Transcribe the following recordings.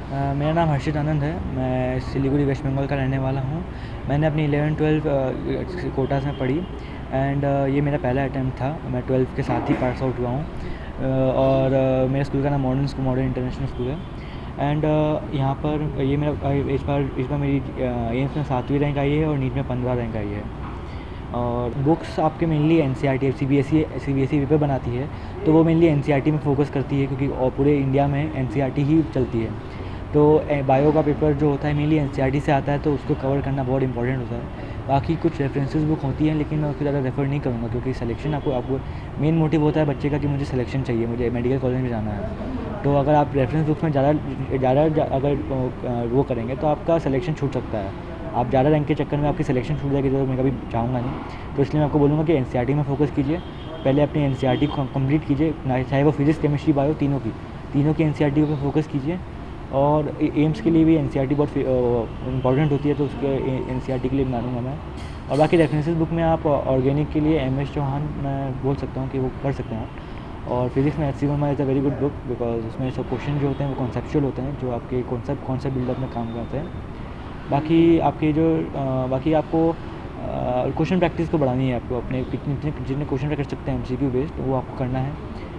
मेरा नाम हर्षित आनंद है। मैं सिलीगुड़ी वेस्ट बंगाल का रहने वाला हूँ। मैंने अपनी 11-12 कोटा से पढ़ी एंड ये मेरा पहला अटैम्प्ट था। मैं 12th के साथ ही पास आउट हुआ हूँ। और मेरे स्कूल का नाम मॉडर्न इंटरनेशनल स्कूल है। एंड यहाँ पर ये मेरा इस बार मेरी एम्स में 7वीं रैंक आई है और नीट में 15 रैंक आई है। और बुक्स आपके मेनली एनसीईआरटी सीबीएसई पेपर बनाती है, तो वो मेनली एनसीईआरटी में फ़ोकस करती है क्योंकि और पूरे इंडिया में एनसीईआरटी ही चलती है। तो बायो का पेपर जो होता है मेनली एनसीईआरटी से आता है, तो उसको कवर करना बहुत इंपॉर्टेंट होता है। बाकी कुछ रेफरेंसेस बुक होती हैं, लेकिन मैं उसको ज़्यादा रेफ़र नहीं करूँगा क्योंकि सिलेक्शन आपको मेन मोटिव होता है बच्चे का कि मुझे सिलेक्शन चाहिए, मुझे मेडिकल कॉलेज में जाना है। तो अगर आप रेफरेंस बुक्स में ज़्यादा अगर वो करेंगे तो आपका सिलेक्शन छूट सकता है। आप ज़्यादा रैंक के चक्कर में आपकी सिलेक्शन छूट जाएगी तो मैं कभी चाहूँगा नहीं। तो इसलिए मैं आपको बोलूँगा कि एनसीईआरटी में फ़ोकस कीजिए। पहले अपनी एनसीईआरटी कंप्लीट कीजिए, चाहे वो फिजिक्स, केमिस्ट्री, बायो तीनों की एनसीईआरटी पे फ़ोकस कीजिए। और एम्स के लिए भी एनसीईआरटी बहुत इंपॉर्टेंट होती है, तो उसके एनसीईआरटी के लिए मानूंगा मैं। और बाकी रेफरेंसेस बुक में आप ऑर्गेनिक के लिए एम एस चौहान मैं बोल सकता हूँ कि वो पढ़ सकते हैं आप। और फिजिक्स में H C Verma is a very good book because उसमें सब क्वेश्चन जो होते हैं वो कॉन्सेप्चुअल होते हैं, जो आपके कॉन्सेप्ट बिल्डअप में काम करते हैं। बाकी आपके जो बाकी आपको क्वेश्चन प्रैक्टिस को बढ़ानी है। आपको अपने जितने क्वेश्चन कर सकते हैं एमसीक्यू बेस्ड, वो आपको करना है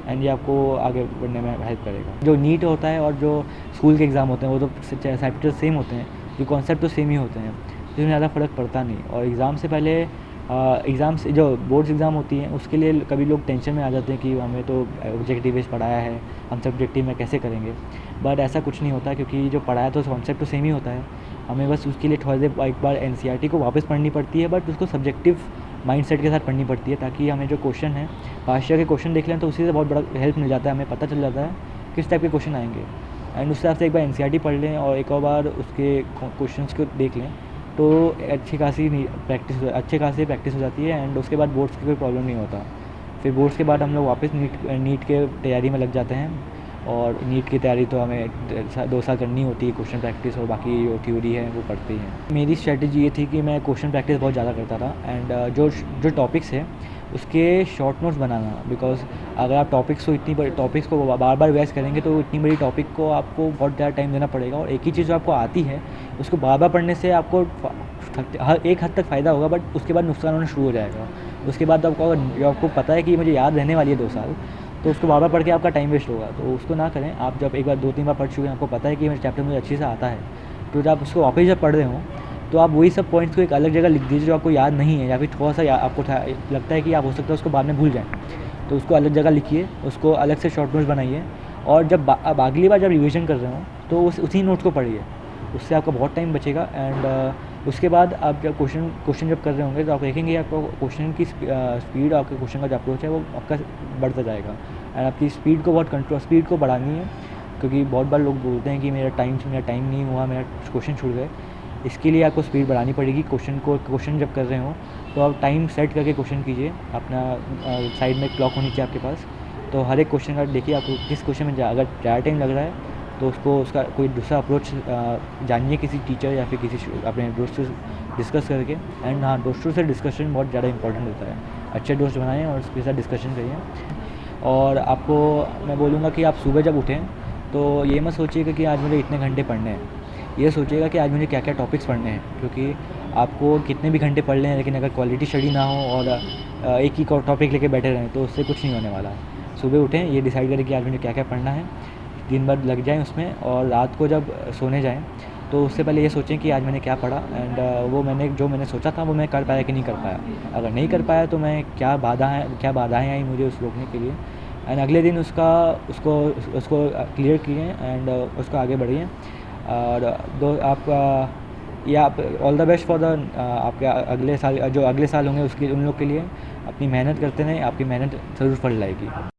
एंड ये आपको आगे बढ़ने में हेल्प करेगा। जो नीट होता है और जो स्कूल के एग्ज़ाम होते हैं वो तो चैप्टर सेम होते हैं, जो कॉन्सेप्ट तो सेम ही होते हैं, तो इसमें ज़्यादा फ़र्क पड़ता नहीं। और एग्ज़ाम से पहले एग्ज़ाम से जो बोर्ड्स एग्ज़ाम होती हैं उसके लिए कभी लोग टेंशन में आ जाते हैं कि हमें तो ऑब्जेक्टिव बेस्ड पढ़ाया है, हम सब्जेक्टिव में कैसे करेंगे। बट ऐसा कुछ नहीं होता क्योंकि जो पढ़ाया तो कॉन्सेप्ट तो सेम ही होता है। हमें बस उसके लिए थोड़ा देर एक बार एनसीईआरटी को वापस पढ़नी पड़ती है, बट उसको सब्जेक्टिव माइंडसेट के साथ पढ़नी पड़ती है ताकि हमें जो क्वेश्चन है पास्ट ईयर के क्वेश्चन देख लें तो उसी से बहुत बड़ा हेल्प मिल जाता है, हमें पता चल जाता है किस टाइप के क्वेश्चन आएंगे। एंड उस हिसाब से एक बार एनसीईआरटी पढ़ लें और एक और बार उसके क्वेश्चंस को देख लें तो अच्छी खासी प्रैक्टिस हो जाती है। एंड उसके बाद बोर्ड्स की कोई प्रॉब्लम नहीं होता। फिर बोर्ड्स के बाद हम लोग वापस नीट के तैयारी में लग जाते हैं। और नीट की तैयारी तो हमें 2 साल करनी होती है, क्वेश्चन प्रैक्टिस और बाकी जो थ्योरी है वो पढ़ते ही हैं। मेरी स्ट्रेटजी ये थी कि मैं क्वेश्चन प्रैक्टिस बहुत ज़्यादा करता था एंड जो टॉपिक्स है उसके शॉर्ट नोट्स बनाना, बिकॉज अगर आप टॉपिक्स को बार बार रिवाइज करेंगे तो इतनी बड़ी टॉपिक को आपको बहुत ज़्यादा टाइम देना पड़ेगा। और एक ही चीज़ जो आपको आती है उसको बार बार पढ़ने से आपको हर एक हद तक फ़ायदा होगा, बट उसके बाद नुकसान होना शुरू हो जाएगा। उसके बाद आपको पता है कि मुझे याद रहने वाली है 2 साल, तो उसको बार बार पढ़ के आपका टाइम वेस्ट होगा, तो उसको ना करें। आप जब एक बार 2-3 बार पढ़ चुके हैं, आपको पता है कि मेरे चैप्टर मुझे अच्छे से आता है, तो जब आप उसको वापस जब पढ़ रहे हो तो आप वही सब पॉइंट्स को एक अलग जगह लिख दीजिए जो आपको याद नहीं है, या फिर थोड़ा सा आपको लगता है कि आप हो सकता है उसको बाद में भूल जाएँ, तो उसको अलग जगह लिखिए, उसको अलग से शॉर्ट नोट्स बनाइए। और जब अब अगली बार जब रिविज़न कर रहे हो तो उसी नोट्स को पढ़िए, उससे आपका बहुत टाइम बचेगा। एंड उसके बाद आप जब क्वेश्चन जब कर रहे होंगे तो आप देखेंगे आपको क्वेश्चन की स्पीड, आपके क्वेश्चन का जो अप्रोच है वो आपका बढ़ता जाएगा। एंड आपकी स्पीड को बढ़ानी है, क्योंकि बहुत बार लोग बोलते हैं कि मेरा टाइम नहीं हुआ, मेरा क्वेश्चन छूट गए। इसके लिए आपको स्पीड बढ़ानी पड़ेगी। क्वेश्चन जब कर रहे हो तो आप टाइम सेट करके क्वेश्चन कीजिए। अपना साइड में क्लॉक होनी चाहिए आपके पास, तो हर एक क्वेश्चन का देखिए आपको किस क्वेश्चन में अगर ज़्यादा टाइम लग रहा है तो उसका कोई दूसरा अप्रोच जानिए, किसी टीचर या फिर किसी अपने दोस्त से डिस्कस करके। एंड हाँ, दोस्तों से डिस्कशन बहुत ज़्यादा इंपॉर्टेंट होता है। अच्छे दोस्त बनाएं और उसके साथ डिस्कशन करिए। और आपको मैं बोलूँगा कि आप सुबह जब उठें तो ये मत सोचिएगा कि आज मुझे इतने घंटे पढ़ने हैं, ये सोचिएगा कि आज मुझे क्या क्या टॉपिक्स पढ़ने हैं। क्योंकि आपको कितने भी घंटे पढ़ लें, लेकिन अगर क्वालिटी स्टडी ना हो और एक ही टॉपिक लेके बैठे रहें तो उससे कुछ नहीं होने वाला। सुबह उठें, ये डिसाइड करें कि आज मुझे क्या क्या पढ़ना है, दिन भर लग जाएँ उसमें। और रात को जब सोने जाएँ तो उससे पहले ये सोचें कि आज मैंने क्या पढ़ा एंड वो मैंने सोचा था वो मैं कर पाया कि नहीं कर पाया। अगर नहीं कर पाया तो मैं क्या बाधाएँ आई मुझे उस रोकने के लिए। एंड अगले दिन उसको क्लियर कीजिए एंड उसको आगे बढ़िए। और आप all the best for the आपके अगले साल होंगे उसके उन लोग के लिए। अपनी मेहनत करते रहें, आपकी मेहनत ज़रूर फल लाएगी।